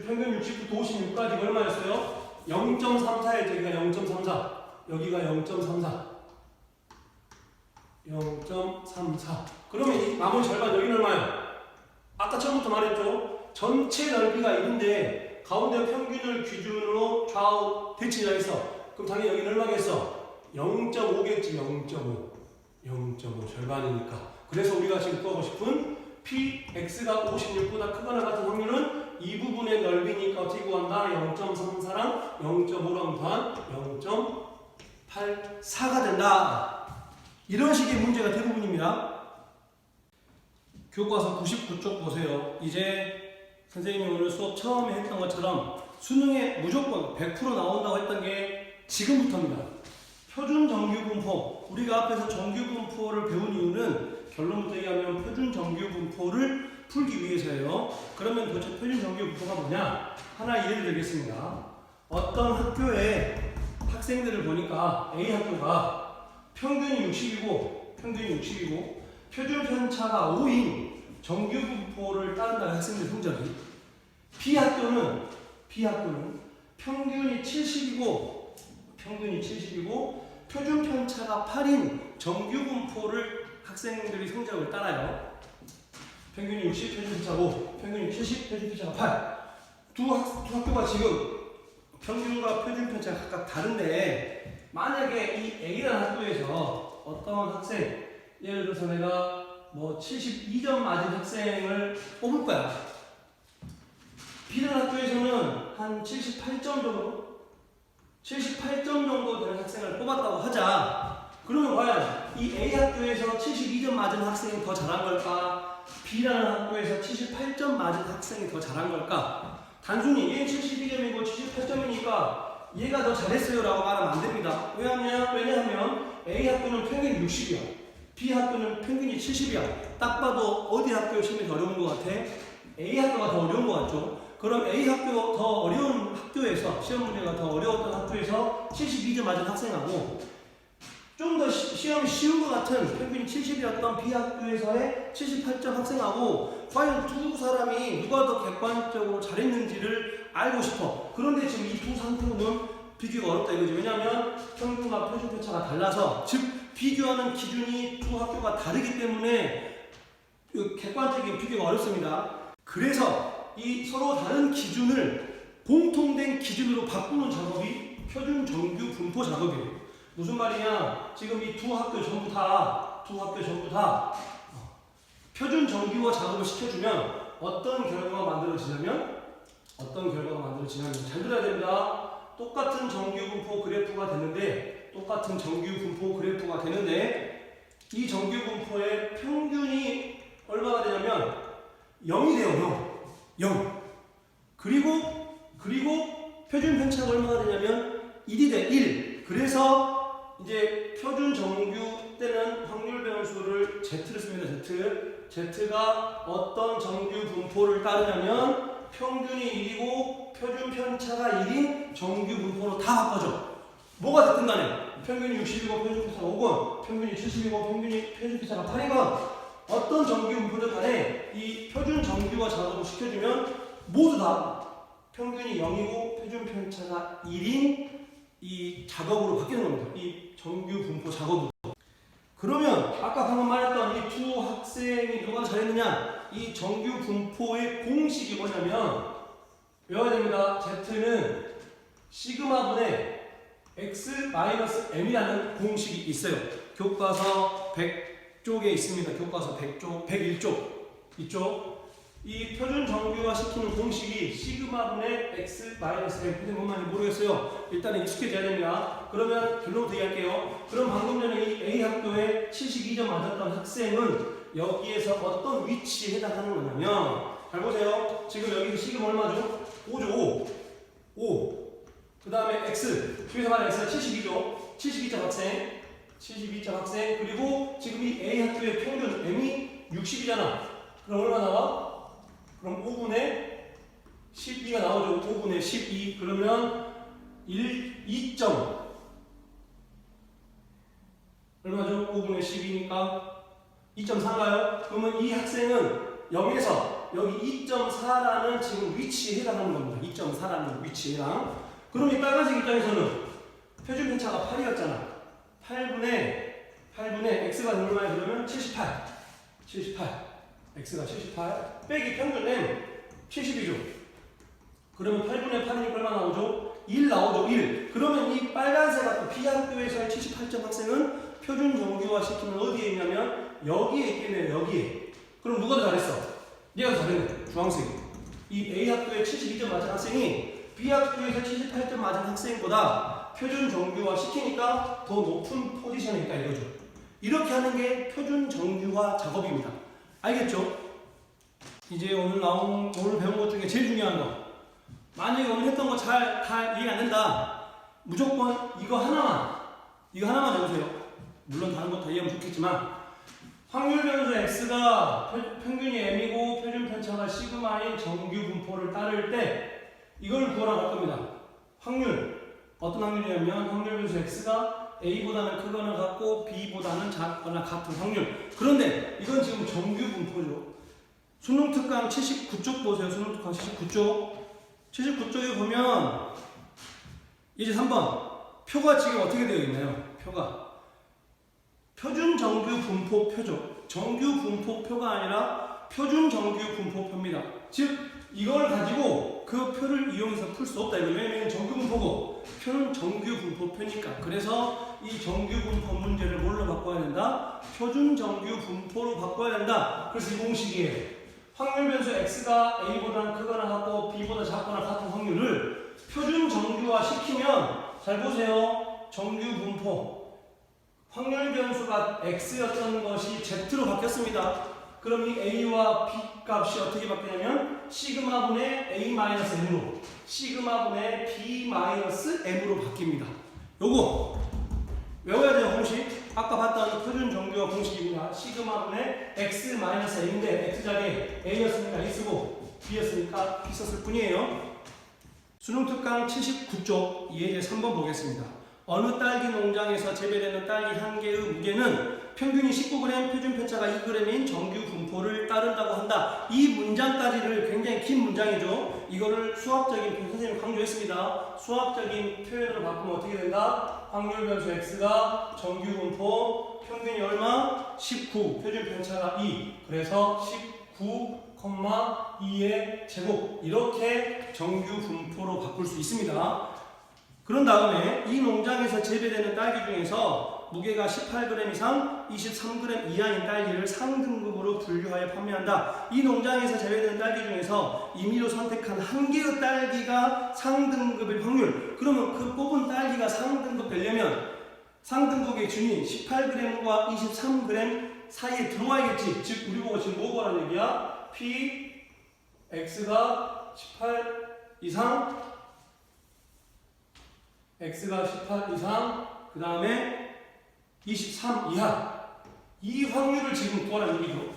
평균 60부터 56까지 얼마였어요? 0.34였죠. 여기가 0.34 여기가 0.34 0.34 그러면 이 나머지 절반 여기는 얼마예요? 아까 처음부터 말했죠. 전체 넓이가 1인데 가운데 평균을 기준으로 좌우 대칭이라 했어. 그럼 당연히 여기는 얼마겠어? 0.5겠지. 0.5 절반이니까. 그래서 우리가 지금 구하고 싶은 Px가 56보다 크거나 같은 확률은 이 부분의 넓이니까 어떻게 구한다? 0.34랑 0.5랑 더한 0.84가 된다. 이런 식의 문제가 대부분입니다. 교과서 99쪽 보세요. 이제 선생님이 오늘 수업 처음에 했던 것처럼 수능에 무조건 100% 나온다고 했던 게 지금부터입니다. 표준 정규 분포. 우리가 앞에서 정규 분포를 배운 이유는 결론부터 얘기하면 표준 정규 분포를 풀기 위해서예요. 그러면 도대체 표준 정규 분포가 뭐냐? 하나 예를 들겠습니다. 어떤 학교에 학생들을 보니까 A 학교가 평균이 60이고 표준 편차가 5인 정규 분포를 따른다는 학생들 성적이 B 학교는 평균이 70이고 표준 편차가 8인 정규 분포를 학생들이 성적을 따라요. 평균이 60, 표준 편차가 5, 평균이 70, 표준 편차가 8. 두 학교가 지금 평균과 표준 편차가 각각 다른데 만약에 이 A라는 학교에서 어떤 학생 예를 들어서 내가 뭐 72점 맞은 학생을 뽑을 거야. B라는 학교에서는 한 78점 정도 되는 학생을 뽑았다고 하자. 그러면 과연 이 A 학교에서 72점 맞은 학생이 더 잘한 걸까? B라는 학교에서 78점 맞은 학생이 더 잘한 걸까? 단순히 얘는 72점이고 78점이니까 얘가 더 잘했어요 라고 말하면 안 됩니다. 왜냐하면 A 학교는 평균이 60이야. B 학교는 평균이 70이야. 딱 봐도 어디 학교 시험이 더 어려운 것 같아? A 학교가 더 어려운 것 같죠? 그럼 A 학교 더 어려운 학교에서 시험 문제가 더 어려웠던 학교에서 72점 맞은 학생하고 좀 더 시험이 쉬운 것 같은 평균이 70이었던 B 학교에서의 78점 학생하고 과연 두 사람이 누가 더 객관적으로 잘했는지를 알고 싶어. 그런데 지금 이 두 상태로는 비교가 어렵다 이거지. 왜냐하면 평균과 표준 편차가 달라서 즉 비교하는 기준이 두 학교가 다르기 때문에 객관적인 비교가 어렵습니다. 그래서 이 서로 다른 기준을 공통된 기준으로 바꾸는 작업이 표준 정규 분포 작업이에요. 무슨 말이냐? 지금 이 두 학교 전부 다 표준 정규화 작업을 시켜주면 어떤 결과가 만들어지냐면 잘 들어야 됩니다. 똑같은 정규 분포 그래프가 되는데 이 정규 분포의 평균이 얼마가 되냐면 0이 돼요. 0. 그리고 표준 편차가 얼마가 되냐면 1이 돼. 1. 그래서 이제 표준 정규 때는 확률 변수를 Z를 씁니다. Z가 어떤 정규 분포를 따르냐면 평균이 1이고 표준 편차가 1인 정규 분포로 다 바꿔줘. 뭐가 됐든 간에 평균이 60이고 표준 편차가 5건 평균이 70이고 표준 편차가 8이건 어떤 정규 분포든 간에 이 표준 정규화 작업을 시켜주면 모두 다 평균이 0이고 표준 편차가 1인 이 작업으로 바뀌는 겁니다. 이 정규 분포 작업으로. 그러면 아까 방금 말했던 이 두 학생이 누가 잘했느냐? 이 정규 분포의 공식이 뭐냐면 외워야 됩니다. Z는 시그마분의 x-m이라는 공식이 있어요. 교과서 100쪽에 있습니다. 교과서 100쪽, 101쪽 이쪽. 이 표준 정규화 시키는 공식이 시그마분의 x-m. 근데 뭔 말인지 모르겠어요. 일단은 익숙해져야 됩니다. 그러면 결론부터 얘기할게요. 그럼 방금 전에 이 A 학교에 72점 맞았던 학생은 여기에서 어떤 위치에 해당하는 거냐면 잘 보세요. 지금 여기 시그마 얼마죠? 5죠. 5. 그 다음에 x. 여기서 말하는 x가 72죠. 72점 학생. 그리고 지금 이 A 학교의 평균 m이 60이잖아. 그럼 얼마 나와? 그럼 5분의 12가 나오죠. 5분의 12. 그러면 2점 얼마죠? 5분의 12니까 2.4인가요? 그러면 이 학생은 여기서 여기 2.4라는 지금 위치에 해당하는 겁니다. 2.4라는 위치에 해당. 그럼 이 빨간색 입장에서는 표준 편차가 8이었잖아. 8분의 x가 얼마야? 그러면 78. x가 78 빼기 평균 m 70이죠. 그러면 8분의 8이니까 얼마 나오죠? 1 나오죠. 1. 그러면 이 빨간색 학교 B학교에서의 78점 학생은 표준 정규화 시키면 어디에 있냐면 여기에 있겠네요. 여기에. 그럼 누가 더 잘했어? 얘가 더 잘했네. 주황색. 이 A학교에 72점 맞은 학생이 B학교에서 78점 맞은 학생보다 표준 정규화 시키니까 더 높은 포지션에 있다 이거죠. 이렇게 하는 게 표준 정규화 작업입니다. 알겠죠? 이제 오늘 배운 것 중에 제일 중요한 거. 만약에 오늘 했던 거 다 이해 안 된다. 무조건 이거 하나만 해보세요. 물론 다른 거 다 이해하면 좋겠지만 확률 변수 x가 평균이 m이고 표준 편차가 시그마인 정규 분포를 따를 때 이걸 구하라고 할 겁니다. 확률 어떤 확률이냐면 확률 변수 x가 a보다는 크거나 같고 b보다는 작거나 같은 확률. 그런데 이건 지금 정규 분포죠. 수능 특강 79쪽 보세요. 수능 특강 79쪽에 보면 이제 3번 표가 지금 어떻게 되어 있나요? 표가 표준 정규 분포 표죠. 정규 분포표가 아니라 표준 정규 분포표입니다. 즉 이걸 가지고 그 표를 이용해서 풀 수 없다. 왜냐면 정규 분포고 표는 정규 분포표니까. 그래서 이 정규 분포 문제를 뭘로 바꿔야 된다? 표준 정규 분포로 바꿔야 된다. 그래서 이 공식이에요. 확률 변수 x가 a보다 크거나 같고 b보다 작거나 같은 확률을 표준 정규화 시키면 잘 보세요. 정규 분포 확률 변수가 x였던 것이 z로 바뀌었습니다. 그럼 이 a와 b 값이 어떻게 바뀌냐면 시그마분의 a-m으로 시그마분의 b-m으로 바뀝니다. 요거 외워야 돼요. 공식 아까 봤던 표준 정규화 공식입니다. 시그마분의 x-a인데 x자리에 a였으니까 a 쓰고 b였으니까 b 썼을 뿐이에요. 수능 특강 79쪽 예제 3번 보겠습니다. 어느 딸기 농장에서 재배되는 딸기 한 개의 무게는 평균이 19g, 표준 편차가 2g인 정규 분포를 따른다고 한다. 이 문장까지를 굉장히 긴 문장이죠. 이거를 수학적인 표현 선생님 강조했습니다. 수학적인 표현으로 바꾸면 어떻게 된다? 확률 변수 x가 정규 분포 평균이 얼마? 19, 표준 편차가 2. 그래서 19,2의 제곱 이렇게 정규 분포로 바꿀 수 있습니다. 그런 다음에 이 농장에서 재배되는 딸기 중에서 무게가 18g 이상, 23g 이하인 딸기를 상등급으로 분류하여 판매한다. 이 농장에서 재배되는 딸기 중에서 임의로 선택한 한 개의 딸기가 상등급일 확률. 그러면 그 뽑은 딸기가 상등급 되려면 상등급의 균이 18g과 23g 사이에 들어와야겠지. 즉 우리 보고 지금 뭐 구하라는 얘기야? P, X가 18 이상 x가 18 이상, 그 다음에 23 이하. 이 확률을 지금 구하라는 얘기죠.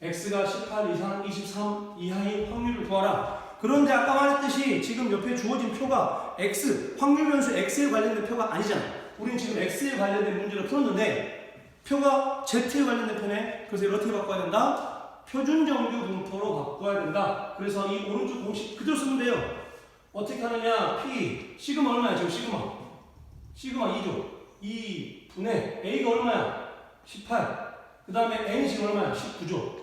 x가 18 이상, 23 이하의 확률을 구하라. 그런데 아까 말했듯이 지금 옆에 주어진 표가 x, 확률 변수 x에 관련된 표가 아니잖아. 우리는 지금 x에 관련된 문제를 풀었는데 표가 z에 관련된 표네. 그래서 이걸 어떻게 바꿔야 된다? 표준 정규 분포로 바꿔야 된다. 그래서 이 오른쪽 공식 그대로 쓰면 돼요. 어떻게 하느냐? P, 시그마 얼마야? 지금 시그마 2죠. 2분의 A가 얼마야? 18. 그 다음에 N이 지금 얼마야? 19죠.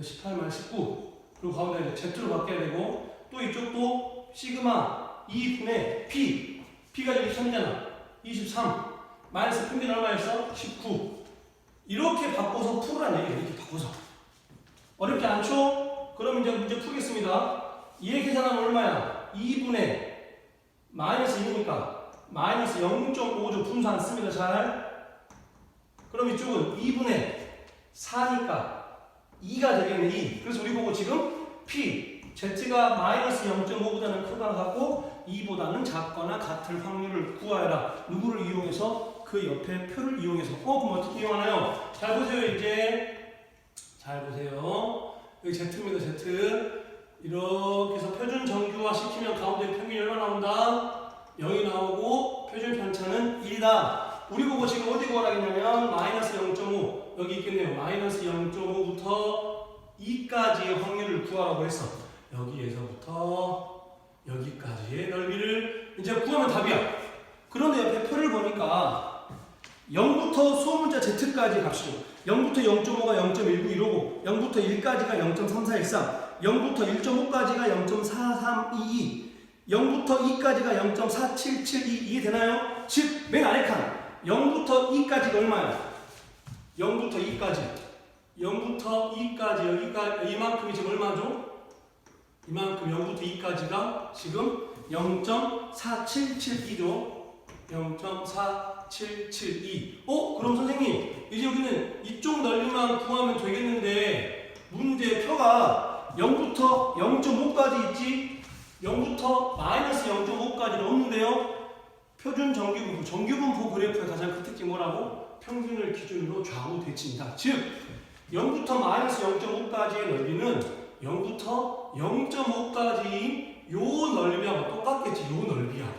18 말 19. 그리고 가운데 이제 Z로 바뀌어야 되고, 또 이쪽도 시그마 2분의 P. P가 여기 3이잖아. 23. 마이너스 평균 얼마였어? 19. 이렇게 바꿔서 풀으라는 얘기예요. 이렇게 바꿔서. 어렵지 않죠? 그럼 이제 문제 풀겠습니다. 얘 계산하면 얼마야? 2분의 마이너스 2니까 마이너스 0.5죠. 분수 안 씁니다. 잘. 그럼 이쪽은 2분의 4니까 2가 되겠네. 2. 그래서 우리 보고 지금 P, Z가 마이너스 0.5보다는 크거나 같고 2보다는 작거나 같을 확률을 구하여라. 누구를 이용해서? 그 옆에 표를 이용해서. 그럼 어떻게 이용하나요? 잘 보세요. 이제 잘 보세요. 여기 Z입니다. Z. 이렇게 해서 표준 정규화 시키면 가운데 평균이 얼마 나온다? 0이 나오고 표준 편차는 1이다. 우리 보고 지금 어디 구하라겠냐면 마이너스 0.5 여기 있겠네요. 마이너스 0.5부터 2까지의 확률을 구하라고 했어. 여기에서부터 여기까지의 넓이를 이제 구하면 답이야. 그런데 옆에 표를 보니까 0부터 소문자 z까지 값이죠. 0부터 0.5가 0.19 이러고 0부터 1까지가 0.3413 0부터 1.5까지가 0.4322 0부터 2까지가 0.4772 이해되나요? 즉 맨 아래 칸 0부터 2까지가 얼마야? 0부터 2까지 여기가 이만큼이 지금 얼마죠? 이만큼 0부터 2까지가 지금 0.4772죠. 0.4772. 그럼 선생님 이제 여기는 이쪽 넓이만 구하면 되겠는데 문제 표가 0부터 0.5까지 있지? 0부터 마이너스 0.5까지는 없는데요? 표준 정규분포, 정규분포 그래프의 가장 큰 특징이 뭐라고? 평균을 기준으로 좌우 대칭이다. 즉 0부터 마이너스 0.5까지의 넓이는 0부터 0.5까지인 요 넓이하고 똑같겠지. 요 넓이하고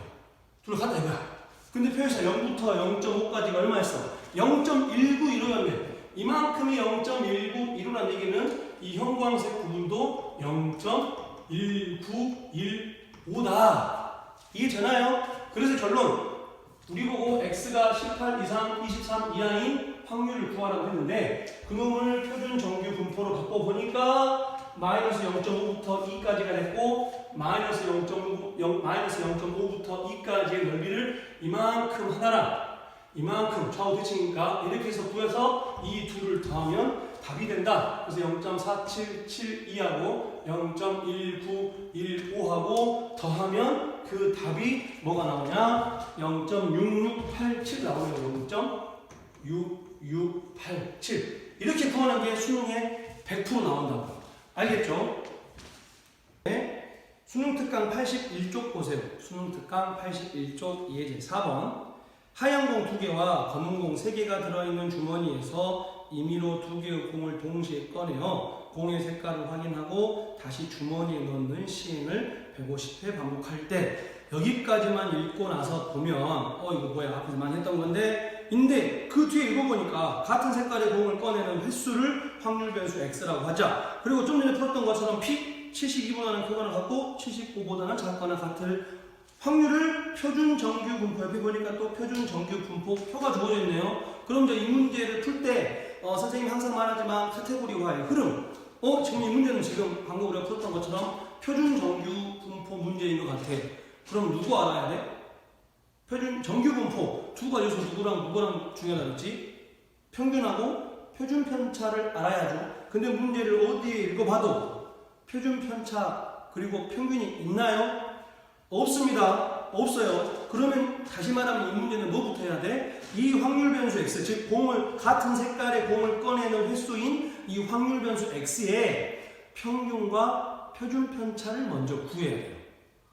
둘 같다 이거야. 근데 표에서 0부터 0.5까지가 얼마였어? 0.1915였네. 이만큼이 0.1915라는 얘기는 이 형광색 부분도 0.1915다. 이해되나요? 그래서 결론 우리 보고 x가 18 이상 23 이하인 확률을 구하라고 했는데 그놈을 표준 정규 분포로 바꿔보니까 마이너스 0.5부터 2까지가 됐고 마이너스 0.5부터 2까지의 넓이를 이만큼 하나랑 이만큼 좌우 대칭이니까 이렇게 해서 구해서 이 둘을 더하면 답이 된다. 그래서 0.4772하고 0.1915하고 더하면 그 답이 뭐가 나오냐? 0.6687 나오네요. 0.6687 이렇게 구하는 게 수능에 100% 나온다고. 알겠죠? 네. 수능 특강 81쪽 보세요. 수능 특강 81쪽 예제 4번. 하얀 공 2개와 검은 공 3개가 들어있는 주머니에서 임의로 2개의 공을 동시에 꺼내어 공의 색깔을 확인하고 다시 주머니에 넣는 시행을 150회 반복할 때 여기까지만 읽고 나서 보면 이거 뭐야 앞에서 많이 했던 건데 근데 그 뒤에 읽어보니까 같은 색깔의 공을 꺼내는 횟수를 확률 변수 x라고 하자. 그리고 좀 전에 풀었던 것처럼 p 72보다는 크거나 같고 75보다는 작거나 같을 확률을 표준 정규 분포 옆에 보니까 또 표준 정규 분포 표가 주어져 있네요. 그럼 이제 이 문제를 풀 때 선생님이 항상 말하지만 카테고리화의 흐름 지금 이 문제는 지금 방금 우리가 풀었던 것처럼 표준 정규 분포 문제인 것 같아. 그럼 누구 알아야 돼? 표준 정규 분포 두 가지에서 누구랑 중요하다 그랬지? 평균하고 표준 편차를 알아야죠. 근데 문제를 어디에 읽어봐도 표준 편차 그리고 평균이 있나요? 없습니다. 없어요. 그러면 다시 말하면 이 문제는 뭐부터 해야 돼? 이 확률 변수 x, 즉 같은 색깔의 공을 꺼내는 횟수인 이 확률 변수 x의 평균과 표준 편차를 먼저 구해야 돼요.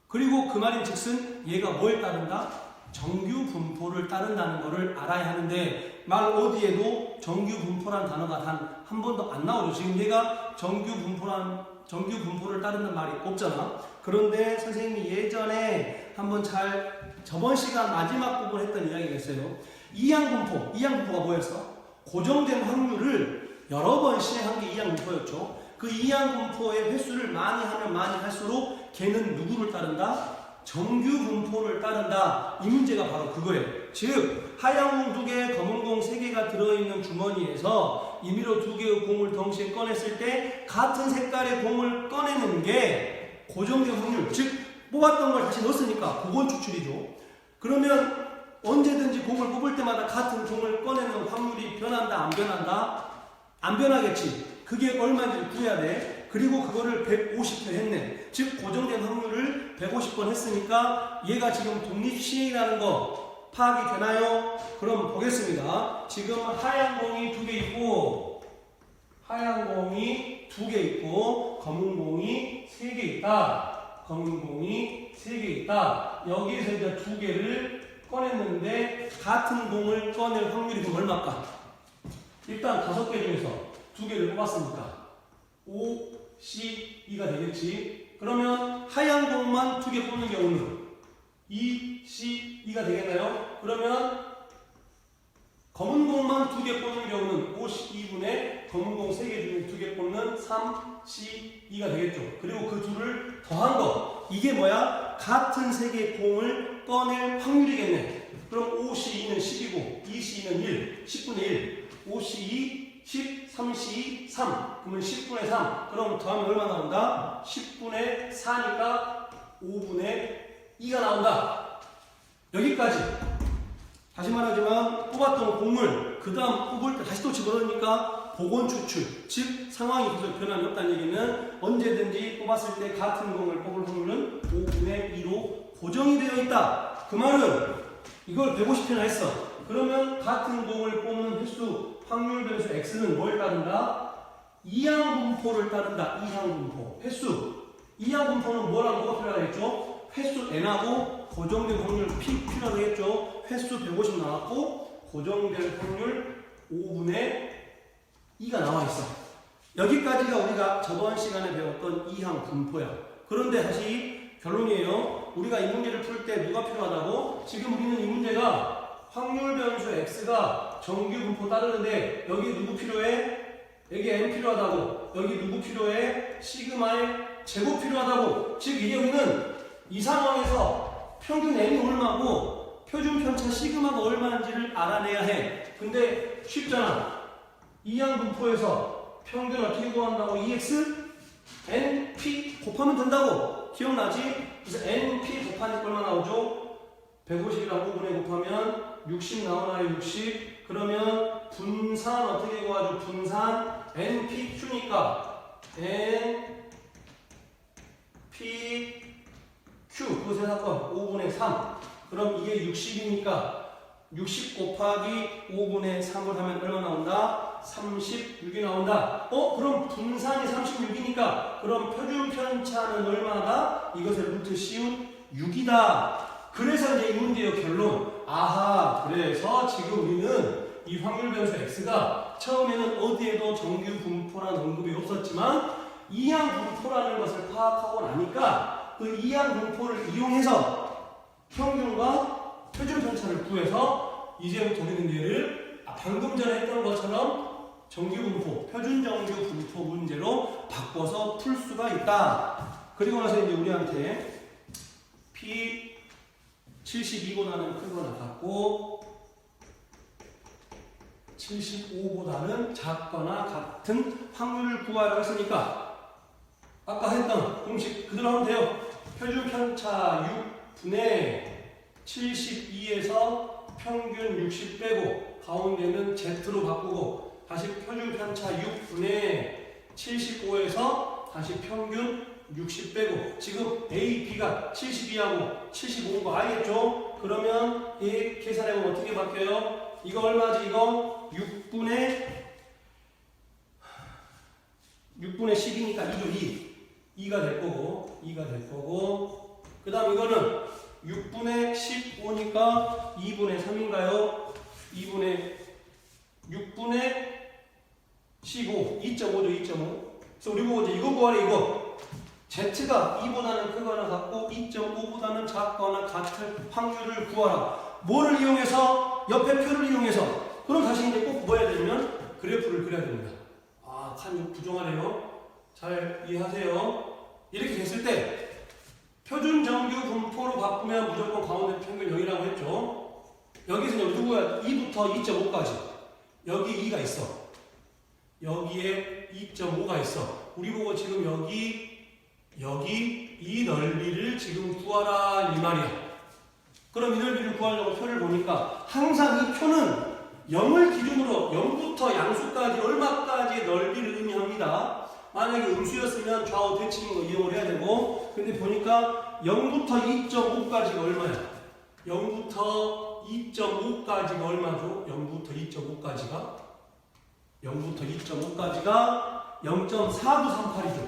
그리고 그 말인즉슨 얘가 뭘 따른다? 정규 분포를 따른다는 것을 알아야 하는데 말 어디에도 정규 분포란 단어가 단 한 번도 안 나오죠. 지금 얘가 정규 분포를 따르는 말이 없잖아. 그런데 선생님이 예전에 한번 저번 시간 마지막 부분 했던 이야기가 있어요. 이항분포가 뭐였어? 고정된 확률을 여러 번 시행한 게 이항분포였죠. 그 이항분포의 횟수를 많이 하면 많이 할수록 걔는 누구를 따른다? 정규 분포를 따른다. 이 문제가 바로 그거예요. 즉 하얀 공 2개, 검은 공 3개가 들어있는 주머니에서 임의로 2개의 공을 동시에 꺼냈을 때 같은 색깔의 공을 꺼내는 게 고정된 확률, 즉 뽑았던 걸 다시 넣었으니까 복원 추출이죠. 그러면 언제든지 공을 뽑을 때마다 같은 공을 꺼내는 확률이 변한다 안 변한다? 안 변하겠지. 그게 얼마인지 구해야 돼. 그리고 그거를 150회 했네. 즉 고정된 확률을 150번 했으니까 얘가 지금 독립시행이라는 거 파악이 되나요? 그럼 보겠습니다. 지금 하얀 공이 2개 있고 검은 공이 3개 있다. 여기에서 이제 2개를 꺼냈는데 같은 공을 꺼낼 확률이 그럼 얼마일까? 일단 5개 중에서 2개를 뽑았으니까 5, C, 2가 되겠지. 그러면 하얀 공만 2개 뽑는 경우는 E, C, E가 되겠나요? 그러면 검은 공만 2개 뽑는 경우는 52분의 검은 공 3개 중에 2개 뽑는 3, C, E가 되겠죠. 그리고 그 둘을 더한 거. 이게 뭐야? 같은 3개의 공을 꺼낼 확률이겠네. 그럼 5C2는 10이고 2C2는 1, 10분의 1. 5C2, 10, 3C2, 3. 그러면 10분의 3. 그럼 더하면 얼마 나온다? 10분의 4니까 5분의 2가 나온다. 여기까지. 다시 말하지만 뽑았던 공을 그 다음 뽑을 때 다시 또 집어넣으니까 복원 추출, 즉 상황이 계속 변함이 없다는 얘기는 언제든지 뽑았을 때 같은 공을 뽑을 확률은 5분의 2로 고정이 되어 있다. 그 말은 이걸 150회나 했어. 그러면 같은 공을 뽑는 횟수, 확률 변수 x는 뭘 따른다? 이항분포를 따른다. 이항분포. 횟수. 이항분포는 뭐랑 뭐가 필요하겠죠? 횟수 n하고 고정된 확률 p 필요하겠죠? 횟수 150 나왔고 고정된 확률 5분의 2가 나와 있어. 여기까지가 우리가 저번 시간에 배웠던 이항 분포야. 그런데 다시 결론이에요. 우리가 이 문제를 풀 때 누가 필요하다고? 지금 우리는 이 문제가 확률 변수 x가 정규 분포 따르는데 여기 누구 필요해? 여기 n 필요하다고. 여기 누구 필요해? 시그마의 제곱 필요하다고. 즉 이게 우리는 이 상황에서 평균 n이 얼마고 표준 편차 시그마가 얼마인지를 알아내야 해. 근데 쉽잖아. 이항 분포에서 평균 어떻게 구한다고? EX? NP 곱하면 된다고. 기억나지? 그래서 NP 곱하니까 얼마 나오죠? 150이랑 5분의 곱하면 60 나오나요? 60? 그러면 분산 어떻게 구하죠? 분산 NPQ니까 NPQ 그 세사건 5분의 3. 그럼 이게 60이니까 60 곱하기 5분의 3을 하면 얼마 나온다? 36이 나온다. 그럼 분산이 36이니까 그럼 표준 편차는 얼마다? 이것의 루트 씌운 6이다. 그래서 이제 이 문제의 결론. 아하, 그래서 지금 우리는 이 확률 변수 x가 처음에는 어디에도 정규 분포라는 언급이 없었지만 이항 분포라는 것을 파악하고 나니까 그 이항 분포를 이용해서 평균과 표준 편차를 구해서 이제부터 우리는 얘를 방금 전에 했던 것처럼 정규 분포, 표준 정규 분포 문제로 바꿔서 풀 수가 있다. 그리고 나서 이제 우리한테 P 72보다는 크거나 같고 75보다는 작거나 같은 확률을 구하라고 했으니까 아까 했던 공식 그대로 하면 돼요. 표준 편차 6분의 72에서 평균 60 빼고 가운데는 Z로 바꾸고 다시 표준 편차 6분의 75에서 다시 평균 60 빼고 지금 A, B가 72하고 75인 거 알겠죠? 그러면 이 계산해보면 어떻게 바뀌어요? 이거 얼마지? 이거 6분의 10이니까 2죠. 2가 될 거고 그 다음 이거는 6분의 15니까 2분의 3인가요? 6분의 15, 2.5죠, 2.5. 그래서 우리 보고 이제 이거 구하래, 이거. Z가 2보다는 크거나 같고 2.5보다는 작거나 같을 확률을 구하라. 뭐를 이용해서? 옆에 표를 이용해서. 그럼 다시 이제 꼭 뭐 해야 되냐면 그래프를 그려야 됩니다. 아, 칸 부정하네요. 잘 이해하세요. 이렇게 됐을 때 표준 정규 분포로 바꾸면 무조건 가운데 평균 0이라고 했죠. 여기서 누구야? 2부터 2.5까지. 여기 2가 있어. 여기에 2.5가 있어. 우리 보고 지금 여기 이 넓이를 지금 구하라 이 말이야. 그럼 이 넓이를 구하려고 표를 보니까 항상 이 표는 0을 기준으로 0부터 양수까지 얼마까지의 넓이를 의미합니다. 만약에 음수였으면 좌우 대칭인 거 이용을 해야 되고 근데 보니까 0부터 2.5까지가 얼마야? 0부터 2.5까지가 얼마죠? 0부터 2.5까지가 0.4938이죠.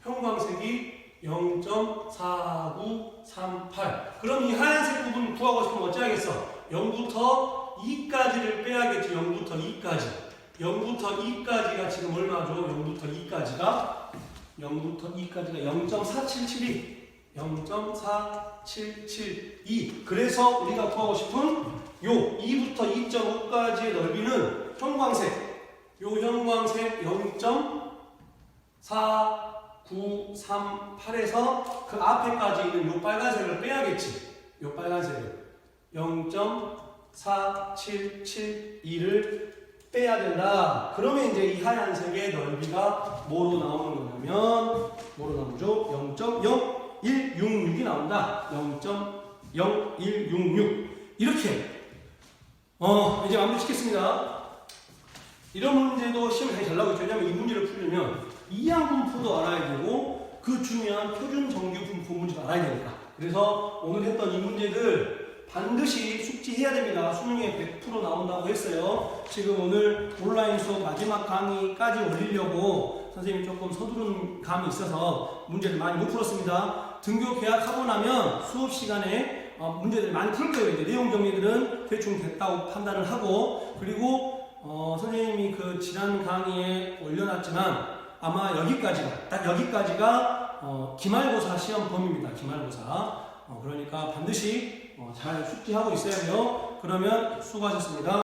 형광색이 0.4938. 그럼 이 하얀색 부분 구하고 싶으면 어찌 하겠어? 0부터 2까지를 빼야겠지. 0부터 2까지. 0부터 2까지가 지금 얼마죠? 0부터 2까지가 0부터 2까지가 0.4772. 0.4772. 그래서 우리가 구하고 싶은 요 2부터 2.5까지의 넓이는 형광색. 요 형광색 0.4938에서 그 앞에까지 있는 요 빨간색을 빼야겠지. 요 빨간색을 0.4772를 빼야 된다. 그러면 이제 이 하얀색의 넓이가 뭐로 나오는 거냐면 뭐로 나오죠? 0.0166이 나온다. 0.0166 이렇게 이제 마무리 짓겠습니다. 이런 문제도 시험에 되게 잘 나오고 있죠. 왜냐면 이 문제를 풀려면 이항 분포도 알아야 되고 그 중요한 표준 정규 분포 문제도 알아야 되니까. 그래서 오늘 했던 이 문제들 반드시 숙지해야 됩니다. 수능에 100% 나온다고 했어요. 지금 오늘 온라인 수업 마지막 강의까지 올리려고 선생님이 조금 서두른 감이 있어서 문제를 많이 못 풀었습니다. 등교 계약하고 나면 수업 시간에 문제들 많이 풀 거예요. 이제 내용 정리들은 대충 됐다고 판단을 하고, 그리고 선생님이 그 지난 강의에 올려놨지만 아마 여기까지가 딱 여기까지가 기말고사 시험 범위입니다. 기말고사. 그러니까 반드시 잘 숙지하고 있어야 돼요. 그러면 수고하셨습니다.